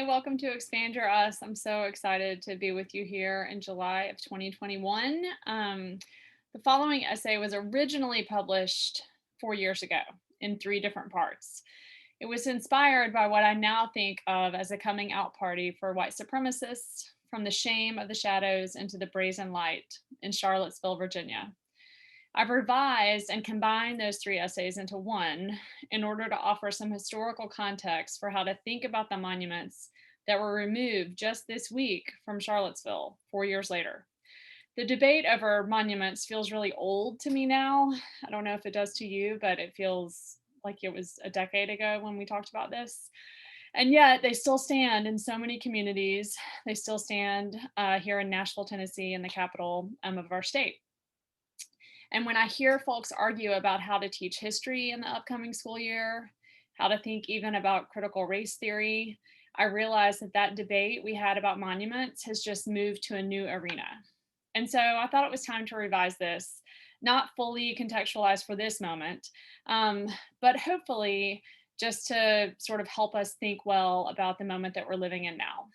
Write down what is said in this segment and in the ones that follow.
welcome to Expand Your Us. I'm so excited to be with you here in July of 2021. The following essay was originally published 4 years ago in three different parts. It was inspired by what I now think of as a coming out party for white supremacists from the shame of the shadows into the brazen light in Charlottesville, Virginia. I've revised and combined those three essays into one in order to offer some historical context for how to think about the monuments that were removed just this week from Charlottesville 4 years later. The debate over monuments feels really old to me now. I don't know if it does to you, but it feels like it was a decade ago when we talked about this. And yet they still stand in so many communities. They still stand here in Nashville, Tennessee, in the capital of our state. And when I hear folks argue about how to teach history in the upcoming school year, how to think even about critical race theory, I realize that that debate we had about monuments has just moved to a new arena. And so I thought it was time to revise this, not fully contextualized for this moment, but hopefully just to sort of help us think well about the moment that we're living in now.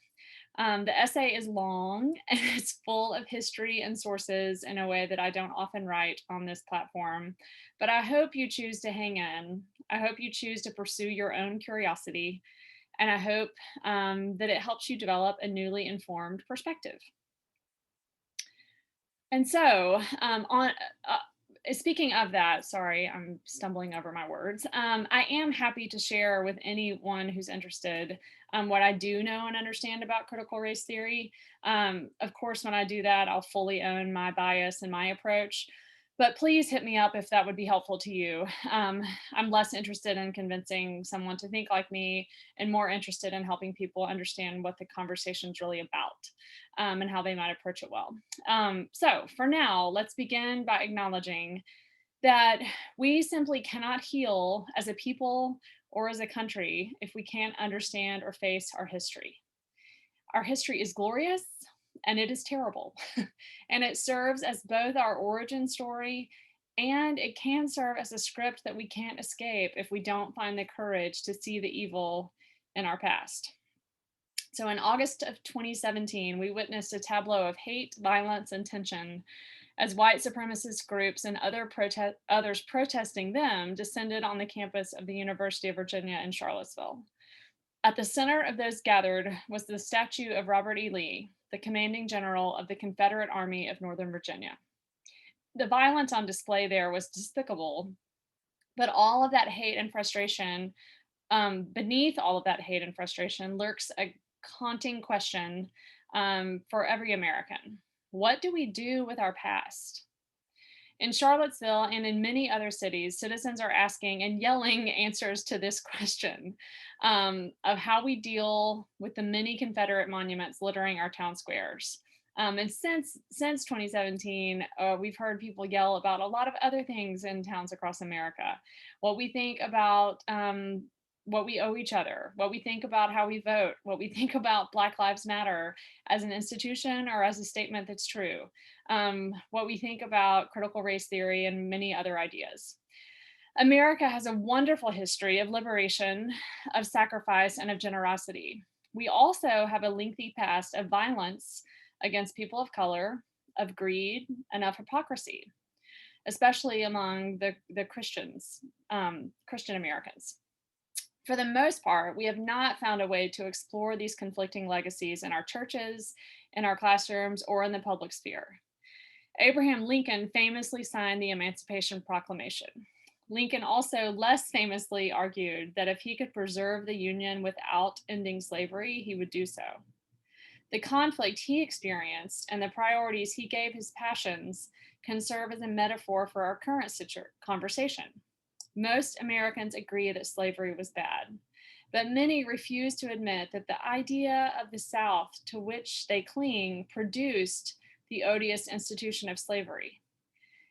The essay is long and it's full of history and sources in a way that I don't often write on this platform, but I hope you choose to hang in. I hope you choose to pursue your own curiosity, and I hope that it helps you develop a newly informed perspective. And so, speaking of that, sorry, I'm stumbling over my words. I am happy to share with anyone who's interested what I do know and understand about critical race theory. Of course, when I do that, I'll fully own my bias and my approach. But please hit me up if that would be helpful to you. I'm less interested in convincing someone to think like me and more interested in helping people understand what the conversation's really about and how they might approach it well. So for now, let's begin by acknowledging that we simply cannot heal as a people or as a country if we can't understand or face our history. Our history is glorious and it is terrible. And it serves as both our origin story and it can serve as a script that we can't escape if we don't find the courage to see the evil in our past. So in August of 2017, we witnessed a tableau of hate, violence, and tension as white supremacist groups and others protesting them descended on the campus of the University of Virginia in Charlottesville. At the center of those gathered was the statue of Robert E. Lee, the commanding general of the Confederate Army of Northern Virginia. The violence on display there was despicable, but all of that hate and frustration, beneath all of that hate and frustration, lurks a haunting question for every American. What do we do with our past? In Charlottesville and in many other cities, citizens are asking and yelling answers to this question of how we deal with the many Confederate monuments littering our town squares. And since 2017, we've heard people yell about a lot of other things in towns across America. What we think about what we owe each other, what we think about how we vote, what we think about Black Lives Matter as an institution or as a statement that's true, what we think about critical race theory and many other ideas. America has a wonderful history of liberation, of sacrifice, and of generosity. We also have a lengthy past of violence against people of color, of greed, and of hypocrisy, especially among the Christians, Christian Americans. For the most part, we have not found a way to explore these conflicting legacies in our churches, in our classrooms, or in the public sphere. Abraham Lincoln famously signed the Emancipation Proclamation. Lincoln also less famously argued that if he could preserve the Union without ending slavery, he would do so. The conflict he experienced and the priorities he gave his passions can serve as a metaphor for our current conversation. Most Americans agree that slavery was bad, but many refuse to admit that the idea of the South to which they cling produced the odious institution of slavery.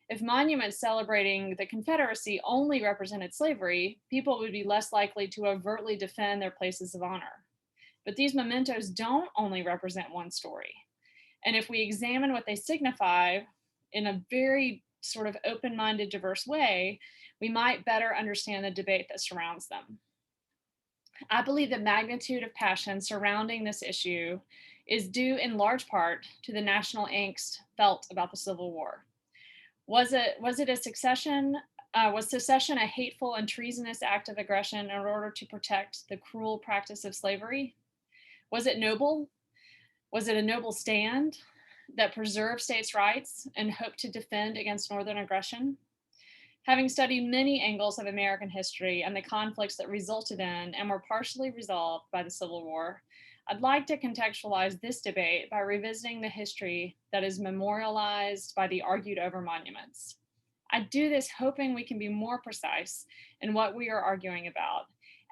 If monuments celebrating the Confederacy only represented slavery, people would be less likely to overtly defend their places of honor. But these mementos don't only represent one story. And if we examine what they signify in a very sort of open-minded, diverse way, we might better understand the debate that surrounds them. I believe the magnitude of passion surrounding this issue is due in large part to the national angst felt about the Civil War. Was it a succession? Was secession a hateful and treasonous act of aggression in order to protect the cruel practice of slavery? Was it noble? Was it a noble stand that preserved states' rights and hoped to defend against Northern aggression? Having studied many angles of American history and the conflicts that resulted in and were partially resolved by the Civil War, I'd like to contextualize this debate by revisiting the history that is memorialized by the argued over monuments. I do this hoping we can be more precise in what we are arguing about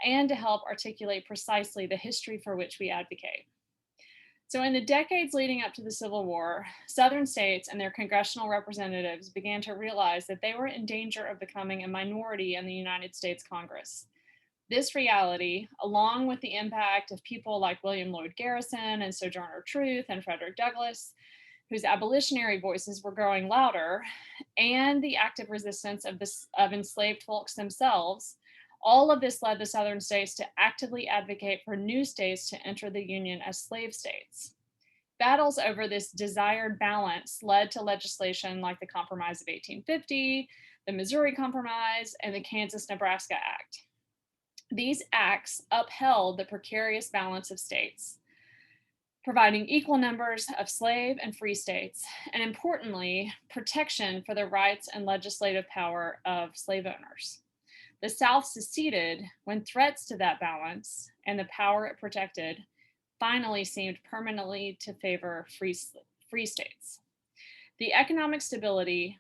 and to help articulate precisely the history for which we advocate. So, in the decades leading up to the Civil War, Southern states and their congressional representatives began to realize that they were in danger of becoming a minority in the United States Congress. This reality, along with the impact of people like William Lloyd Garrison and Sojourner Truth and Frederick Douglass, whose abolitionary voices were growing louder, and the active resistance of enslaved folks themselves, all of this led the Southern states to actively advocate for new states to enter the Union as slave states. Battles over this desired balance led to legislation like the Compromise of 1850, the Missouri Compromise, and the Kansas-Nebraska Act. These acts upheld the precarious balance of states, providing equal numbers of slave and free states, and importantly, protection for the rights and legislative power of slave owners. The South seceded when threats to that balance and the power it protected finally seemed permanently to favor free states. The economic stability,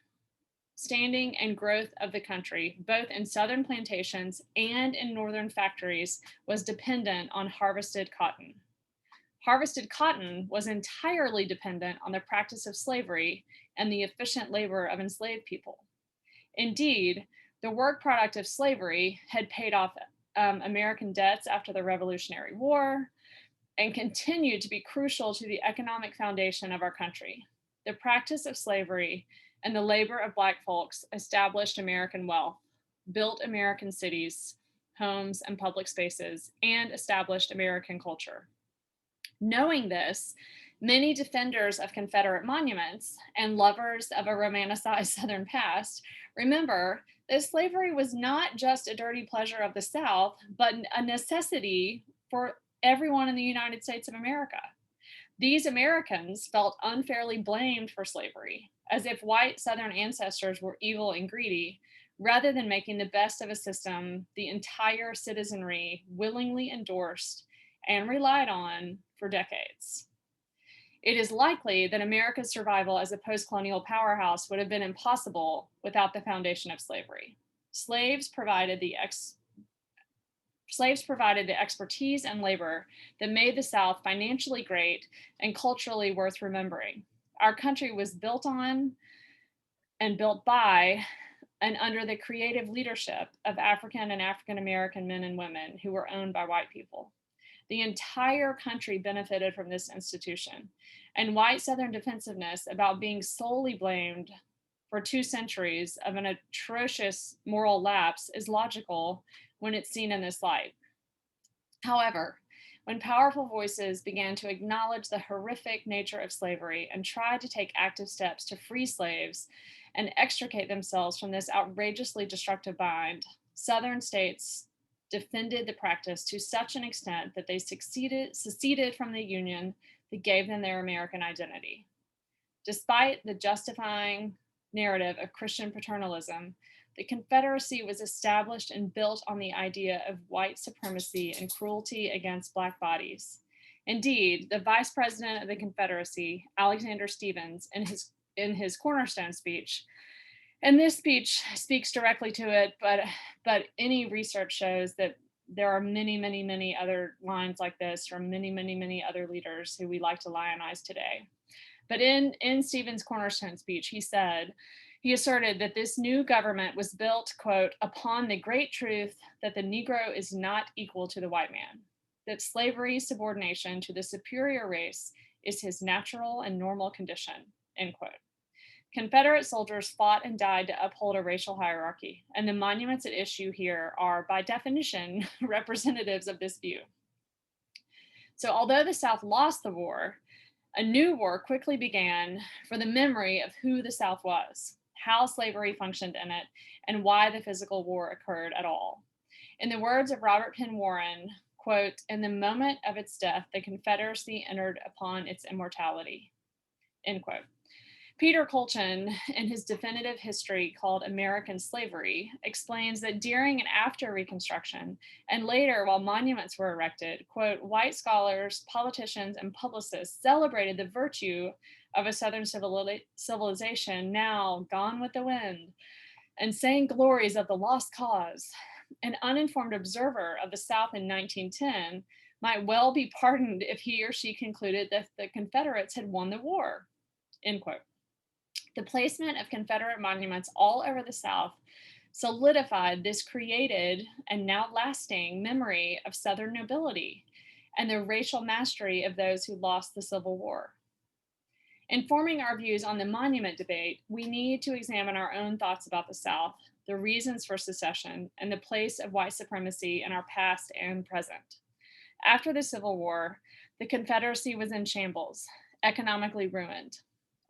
standing, and growth of the country, both in Southern plantations and in Northern factories, was dependent on harvested cotton. Harvested cotton was entirely dependent on the practice of slavery and the efficient labor of enslaved people. Indeed, the work product of slavery had paid off American debts after the Revolutionary War and continued to be crucial to the economic foundation of our country. The practice of slavery and the labor of Black folks established American wealth, built American cities, homes, and public spaces, and established American culture. Knowing this, many defenders of Confederate monuments and lovers of a romanticized Southern past remember that slavery was not just a dirty pleasure of the South, but a necessity for everyone in the United States of America. These Americans felt unfairly blamed for slavery, as if white Southern ancestors were evil and greedy, rather than making the best of a system the entire citizenry willingly endorsed and relied on for decades. It is likely that America's survival as a post-colonial powerhouse would have been impossible without the foundation of slavery. Slaves provided the expertise and labor that made the South financially great and culturally worth remembering. Our country was built on and built by and under the creative leadership of African and African American men and women who were owned by white people. The entire country benefited from this institution, and white Southern defensiveness about being solely blamed for 2 centuries of an atrocious moral lapse is logical when it's seen in this light. However, when powerful voices began to acknowledge the horrific nature of slavery and tried to take active steps to free slaves and extricate themselves from this outrageously destructive bind, Southern states defended the practice to such an extent that they seceded from the Union that gave them their American identity. Despite the justifying narrative of Christian paternalism, the Confederacy was established and built on the idea of white supremacy and cruelty against Black bodies. Indeed, the Vice President of the Confederacy, Alexander Stephens, in his cornerstone speech, and this speech speaks directly to it, but any research shows that there are many other lines like this from many other leaders who we like to lionize today. But in Stephens' cornerstone speech, he asserted that this new government was built, quote, upon the great truth that the Negro is not equal to the white man, that slavery's subordination to the superior race is his natural and normal condition, end quote. Confederate soldiers fought and died to uphold a racial hierarchy, and the monuments at issue here are, by definition, representatives of this view. So, although the South lost the war, a new war quickly began for the memory of who the South was, how slavery functioned in it, and why the physical war occurred at all. In the words of Robert Penn Warren, quote, "In the moment of its death, the Confederacy entered upon its immortality," end quote. Peter Colchin, in his definitive history called American Slavery, explains that during and after Reconstruction, and later while monuments were erected, quote, white scholars, politicians, and publicists celebrated the virtue of a Southern civilization now gone with the wind, and sang glories of the lost cause. An uninformed observer of the South in 1910 might well be pardoned if he or she concluded that the Confederates had won the war, end quote. The placement of Confederate monuments all over the South solidified this created and now lasting memory of Southern nobility and the racial mastery of those who lost the Civil War. In forming our views on the monument debate, we need to examine our own thoughts about the South, the reasons for secession, and the place of white supremacy in our past and present. After the Civil War, the Confederacy was in shambles, economically ruined.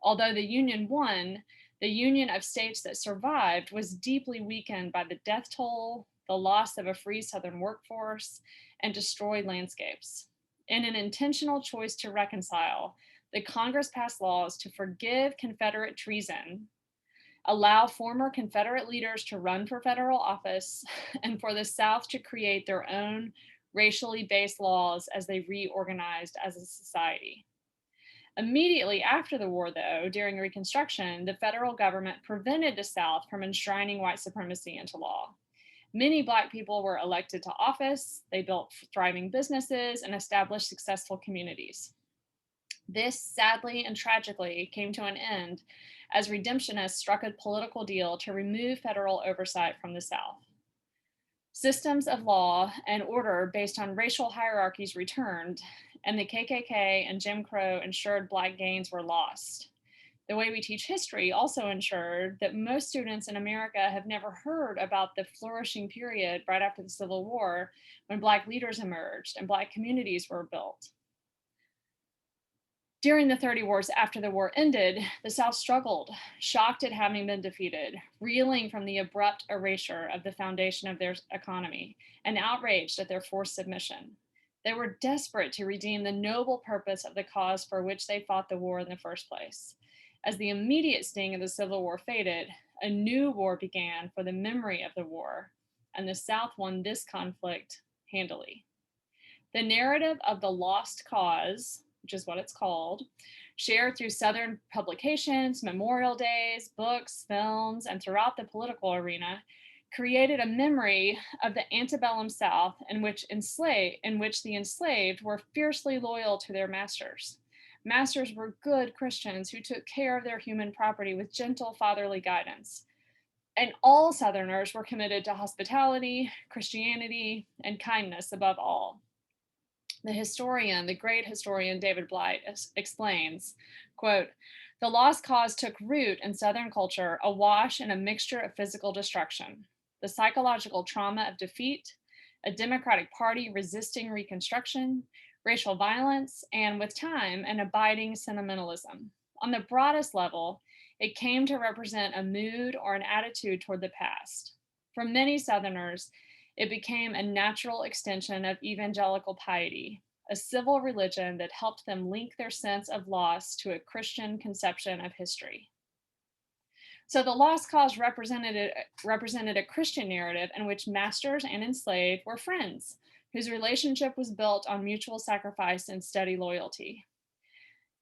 Although the Union won, the union of states that survived was deeply weakened by the death toll, the loss of a free Southern workforce, and destroyed landscapes. In an intentional choice to reconcile, the Congress passed laws to forgive Confederate treason, allow former Confederate leaders to run for federal office, and for the South to create their own racially based laws as they reorganized as a society. Immediately after the war, though, during Reconstruction, the federal government prevented the South from enshrining white supremacy into law. Many Black people were elected to office, they built thriving businesses, and established successful communities. This, sadly and tragically, came to an end as redemptionists struck a political deal to remove federal oversight from the South. Systems of law and order based on racial hierarchies returned, and the KKK and Jim Crow ensured Black gains were lost. The way we teach history also ensured that most students in America have never heard about the flourishing period right after the Civil War when Black leaders emerged and Black communities were built. During the 30 wars after the war ended, the South struggled, shocked at having been defeated, reeling from the abrupt erasure of the foundation of their economy, and outraged at their forced submission. They were desperate to redeem the noble purpose of the cause for which they fought the war in the first place. As the immediate sting of the Civil War faded, a new war began for the memory of the war, and the South won this conflict handily. The narrative of the lost cause, which is what it's called, shared through Southern publications, memorial days, books, films, and throughout the political arena, created a memory of the antebellum South in which the enslaved were fiercely loyal to their masters. Masters were good Christians who took care of their human property with gentle fatherly guidance. And all Southerners were committed to hospitality, Christianity, and kindness above all. The great historian David Blight explains, quote, "The lost cause took root in Southern culture, awash in a mixture of physical destruction, the psychological trauma of defeat, a Democratic Party resisting Reconstruction, racial violence, and with time, an abiding sentimentalism. On the broadest level, it came to represent a mood or an attitude toward the past. For many Southerners, it became a natural extension of evangelical piety, a civil religion that helped them link their sense of loss to a Christian conception of history." So the lost cause represented a Christian narrative in which masters and enslaved were friends, whose relationship was built on mutual sacrifice and steady loyalty.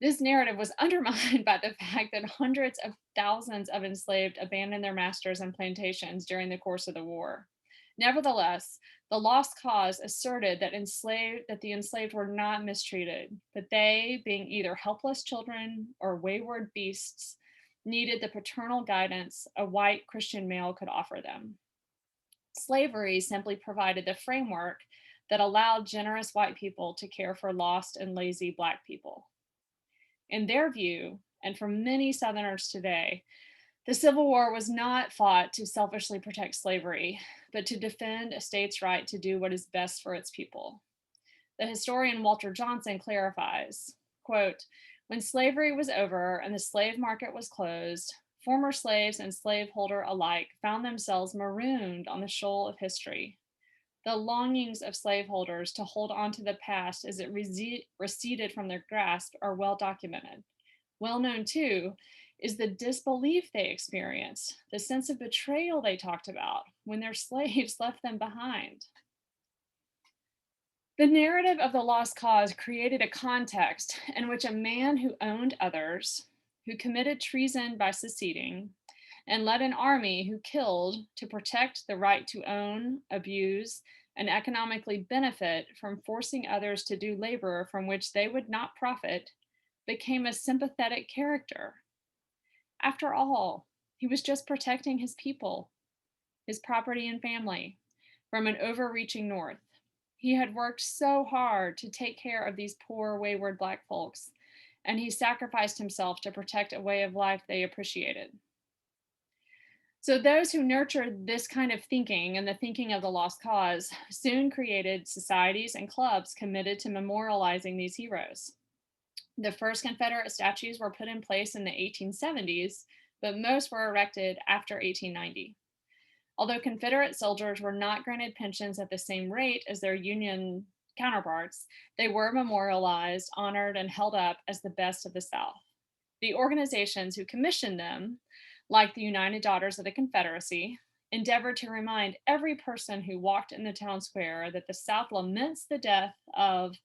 This narrative was undermined by the fact that hundreds of thousands of enslaved abandoned their masters and plantations during the course of the war. Nevertheless, the lost cause asserted that the enslaved were not mistreated, that they, being either helpless children or wayward beasts, needed the paternal guidance a white Christian male could offer them. Slavery simply provided the framework that allowed generous white people to care for lost and lazy Black people. In their view, And for many Southerners today, the Civil War was not fought to selfishly protect slavery, but to defend a state's right to do what is best for its people. The historian Walter Johnson clarifies, quote, when slavery was over and the slave market was closed, former slaves and slaveholder alike found themselves marooned on the shoal of history. The longings of slaveholders to hold on to the past as it receded from their grasp are well documented. Well known, too, is the disbelief they experienced, the sense of betrayal they talked about when their slaves left them behind. The narrative of the lost cause created a context in which a man who owned others, who committed treason by seceding, and led an army who killed to protect the right to own, abuse, and economically benefit from forcing others to do labor from which they would not profit, became a sympathetic character. After all, he was just protecting his people, his property and family, from an overreaching North. He had worked so hard to take care of these poor, wayward Black folks, and he sacrificed himself to protect a way of life they appreciated. So, those who nurtured this kind of thinking and the thinking of the lost cause soon created societies and clubs committed to memorializing these heroes. The first Confederate statues were put in place in the 1870s, but most were erected after 1890. Although Confederate soldiers were not granted pensions at the same rate as their Union counterparts, they were memorialized, honored, and held up as the best of the South. The organizations who commissioned them, like the United Daughters of the Confederacy, endeavored to remind every person who walked in the town square that the South laments the death of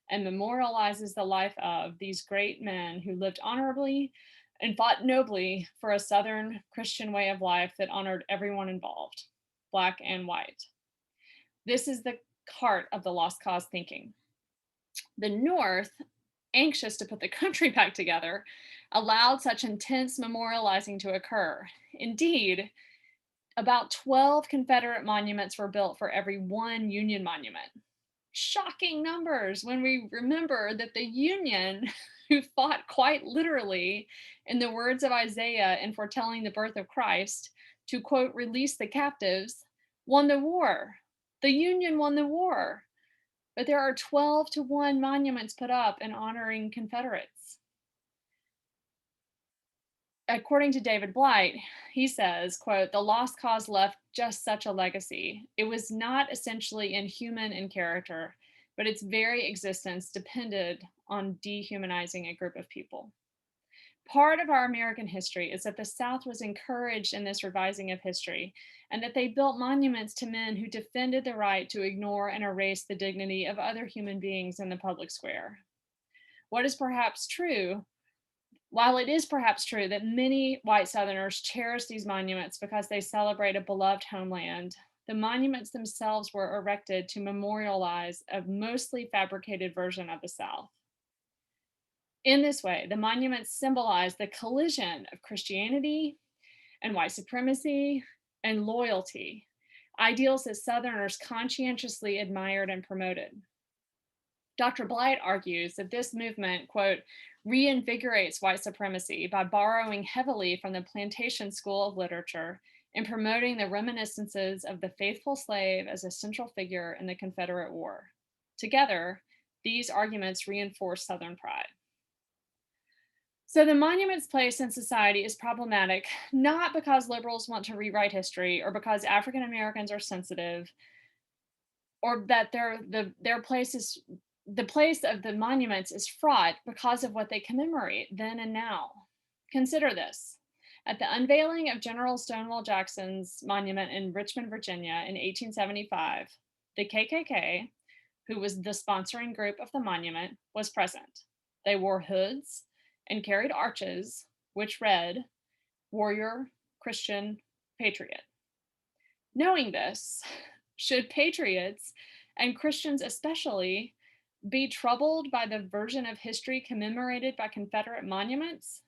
and memorializes the life of these great men who lived honorably and fought nobly for a Southern Christian way of life that honored everyone involved, Black and white. This is the heart of the lost cause thinking. The North, anxious to put the country back together, allowed such intense memorializing to occur. Indeed, about 12 Confederate monuments were built for every one Union monument. Shocking numbers when we remember that the Union, who fought quite literally, in the words of Isaiah in foretelling the birth of Christ, to quote, release the captives, won the war. The Union won the war. But there are 12-1 monuments put up in honoring Confederates. According to David Blight, he says, quote, the lost cause left just such a legacy. It was not essentially inhuman in character, but its very existence depended on dehumanizing a group of people. Part of our American history is that the South was encouraged in this revising of history, and that they built monuments to men who defended the right to ignore and erase the dignity of other human beings in the public square. What is perhaps true While it is perhaps true that many white Southerners cherish these monuments because they celebrate a beloved homeland, the monuments themselves were erected to memorialize a mostly fabricated version of the South. In this way, the monuments symbolize the collision of Christianity and white supremacy and loyalty, ideals that Southerners conscientiously admired and promoted. Dr. Blight argues that this movement, quote, reinvigorates white supremacy by borrowing heavily from the plantation school of literature and promoting the reminiscences of the faithful slave as a central figure in the Confederate War. Together, these arguments reinforce Southern pride. So the monument's place in society is problematic, not because liberals want to rewrite history or because African Americans are sensitive, or that their place is the place of the monuments is fraught because of what they commemorate then and now. Consider this. At the unveiling of General Stonewall Jackson's monument in Richmond, Virginia in 1875, the KKK, who was the sponsoring group of the monument, was present. They wore hoods and carried arches, which read, Warrior, Christian, Patriot. Knowing this, should patriots, and Christians especially, be troubled by the version of history commemorated by Confederate monuments?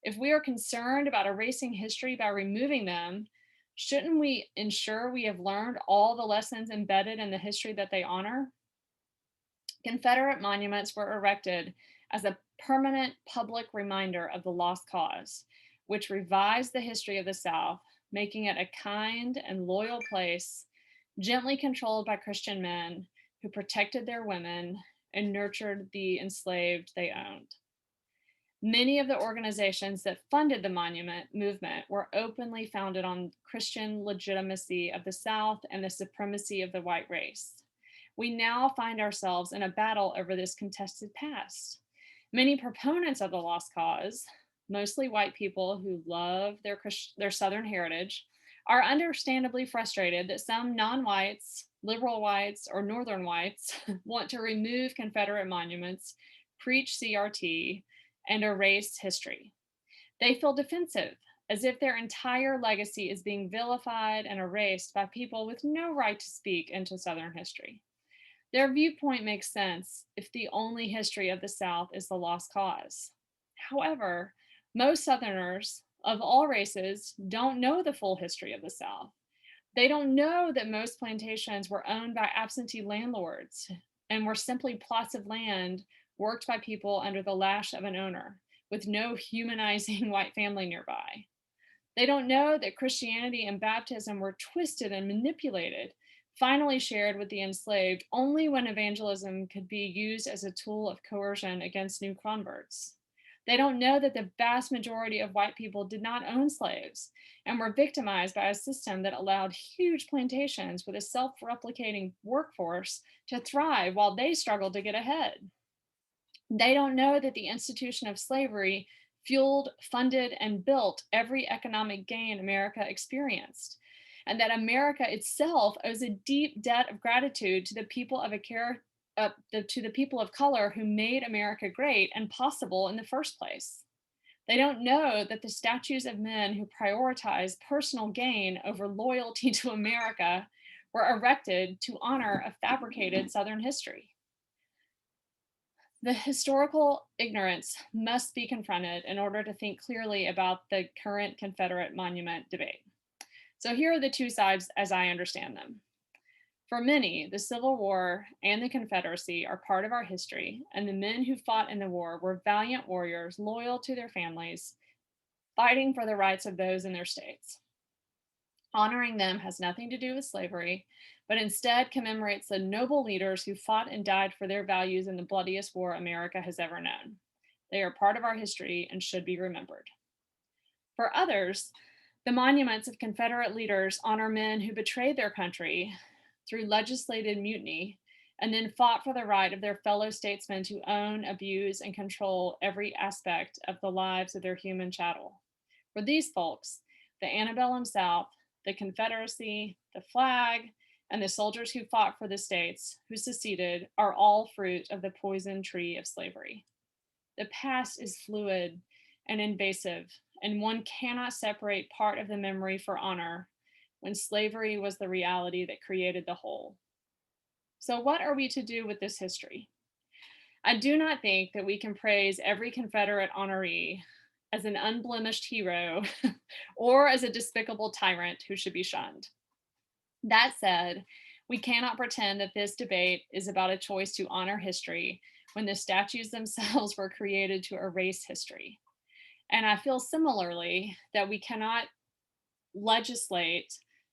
If we are concerned about erasing history by removing them, shouldn't we ensure we have learned all the lessons embedded in the history that they honor? Confederate monuments were erected as a permanent public reminder of the lost cause, which revised the history of the South, making it a kind and loyal place, gently controlled by Christian men who protected their women and nurtured the enslaved they owned. Many of the organizations that funded the monument movement were openly founded on Christian legitimacy of the South and the supremacy of the white race. We now find ourselves in a battle over this contested past. Many proponents of the lost cause, mostly white people who love their Southern heritage, are understandably frustrated that some non whites, liberal whites, or Northern whites want to remove Confederate monuments, preach CRT, and erase history. They feel defensive, as if their entire legacy is being vilified and erased by people with no right to speak into Southern history. Their viewpoint makes sense if the only history of the South is the lost cause. However, most Southerners of all races don't know the full history of the South. They don't know that most plantations were owned by absentee landlords and were simply plots of land worked by people under the lash of an owner with no humanizing white family nearby. They don't know that Christianity and baptism were twisted and manipulated, finally shared with the enslaved only when evangelism could be used as a tool of coercion against new converts. They don't know that the vast majority of white people did not own slaves and were victimized by a system that allowed huge plantations with a self replicating workforce to thrive while they struggled to get ahead. They don't know that the institution of slavery fueled, funded, and built every economic gain America experienced, and that America itself owes a deep debt of gratitude to the people of to the people of color who made America great and possible in the first place. They don't know that the statues of men who prioritized personal gain over loyalty to America were erected to honor a fabricated Southern history. The historical ignorance must be confronted in order to think clearly about the current Confederate monument debate. So here are the two sides as I understand them. For many, the Civil War and the Confederacy are part of our history, and the men who fought in the war were valiant warriors loyal to their families, fighting for the rights of those in their states. Honoring them has nothing to do with slavery, but instead commemorates the noble leaders who fought and died for their values in the bloodiest war America has ever known. They are part of our history and should be remembered. For others, the monuments of Confederate leaders honor men who betrayed their country through legislated mutiny and then fought for the right of their fellow statesmen to own, abuse, and control every aspect of the lives of their human chattel. For these folks, the antebellum South, the Confederacy, the flag, and the soldiers who fought for the states who seceded are all fruit of the poison tree of slavery. The past is fluid and invasive, and one cannot separate part of the memory for honor when slavery was the reality that created the whole. So, what are we to do with this history? I do not think that we can praise every Confederate honoree as an unblemished hero or as a despicable tyrant who should be shunned. That said, we cannot pretend that this debate is about a choice to honor history when the statues themselves were created to erase history. And I feel similarly that we cannot legislate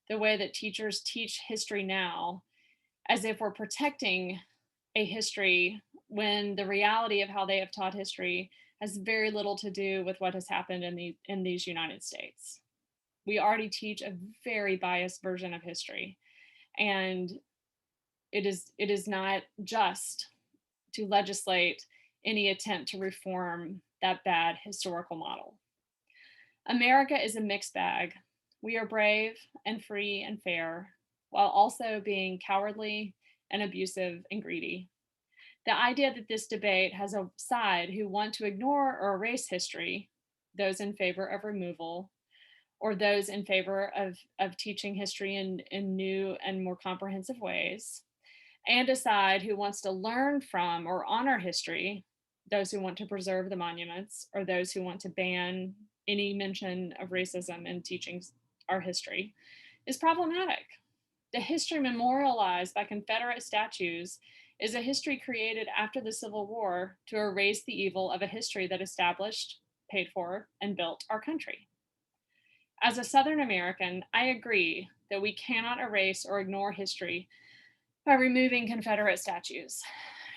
the way that teachers teach history now as if we're protecting a history when the reality of how they have taught history has very little to do with what has happened in these United States. We already teach a very biased version of history, and it is not just to legislate any attempt to reform that bad historical model. America is a mixed bag. We are brave and free and fair, while also being cowardly and abusive and greedy. The idea that this debate has a side who want to ignore or erase history, those in favor of removal, or those in favor of teaching history in new and more comprehensive ways, and a side who wants to learn from or honor history, those who want to preserve the monuments, or those who want to ban any mention of racism in teaching our history, is problematic. The history memorialized by Confederate statues is a history created after the Civil War to erase the evil of a history that established, paid for, and built our country. As a Southern American, I agree that we cannot erase or ignore history by removing Confederate statues.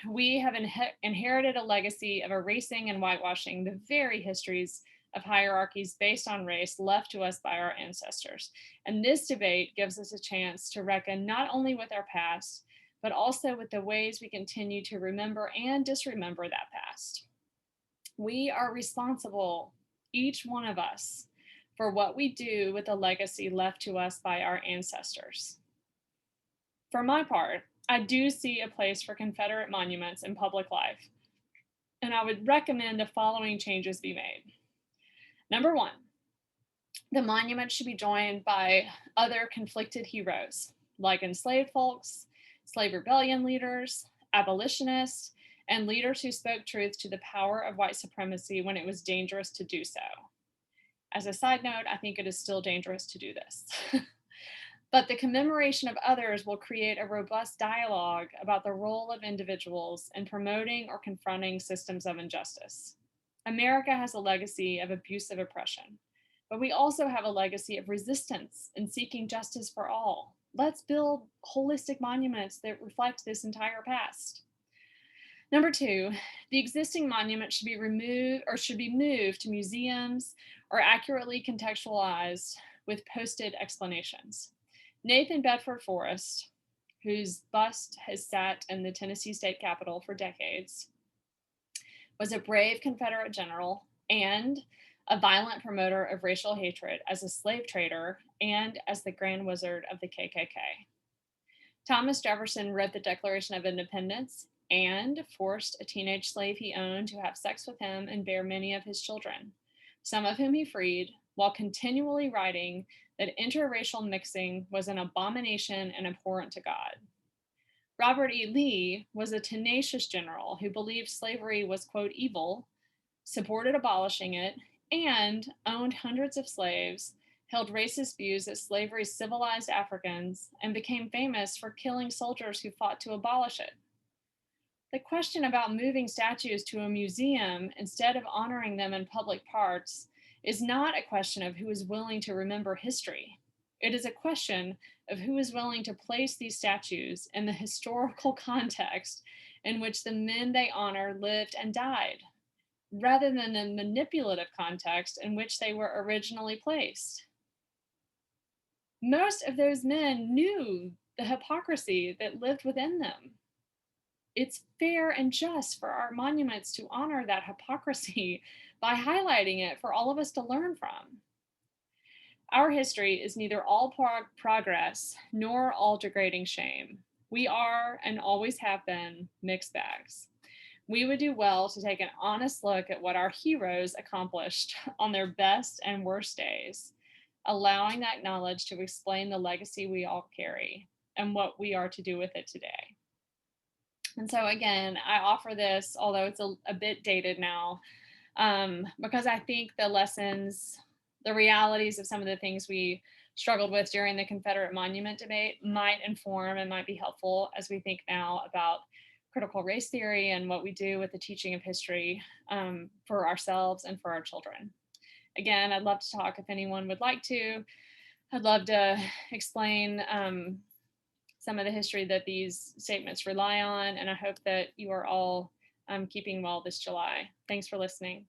We have inherited a legacy of erasing and whitewashing the very histories of hierarchies based on race left to us by our ancestors. And this debate gives us a chance to reckon not only with our past, but also with the ways we continue to remember and disremember that past. We are responsible, each one of us, for what we do with the legacy left to us by our ancestors. For my part, I do see a place for Confederate monuments in public life, and I would recommend the following changes be made. Number one, the monument should be joined by other conflicted heroes, like enslaved folks, slave rebellion leaders, abolitionists, and leaders who spoke truth to the power of white supremacy when it was dangerous to do so. As a side note, I think it is still dangerous to do this. But the commemoration of others will create a robust dialogue about the role of individuals in promoting or confronting systems of injustice. America has a legacy of abusive oppression, but we also have a legacy of resistance and seeking justice for all. Let's build holistic monuments that reflect this entire past. Number two, the existing monument should be removed or should be moved to museums or accurately contextualized with posted explanations. Nathan Bedford Forrest, whose bust has sat in the Tennessee state capitol for decades, was a brave Confederate general and a violent promoter of racial hatred as a slave trader and as the Grand Wizard of the KKK. Thomas Jefferson wrote the Declaration of Independence and forced a teenage slave he owned to have sex with him and bear many of his children, some of whom he freed, while continually writing that interracial mixing was an abomination and abhorrent to God. Robert E. Lee was a tenacious general who believed slavery was, quote, evil, supported abolishing it, and owned hundreds of slaves, held racist views that slavery civilized Africans, and became famous for killing soldiers who fought to abolish it. The question about moving statues to a museum instead of honoring them in public parks is not a question of who is willing to remember history. It is a question of who is willing to place these statues in the historical context in which the men they honor lived and died, rather than the manipulative context in which they were originally placed. Most of those men knew the hypocrisy that lived within them. It's fair and just for our monuments to honor that hypocrisy by highlighting it for all of us to learn from. Our history is neither all progress nor all degrading shame. We are and always have been mixed bags. We would do well to take an honest look at what our heroes accomplished on their best and worst days, allowing that knowledge to explain the legacy we all carry and what we are to do with it today. And so again, I offer this, although it's a bit dated now, because I think the lessons, the realities of some of the things we struggled with during the Confederate monument debate might inform and might be helpful as we think now about critical race theory and what we do with the teaching of history for ourselves and for our children. Again, I'd love to talk if anyone would like to. I'd love to explain some of the history that these statements rely on, and I hope that you are all keeping well this July. Thanks for listening.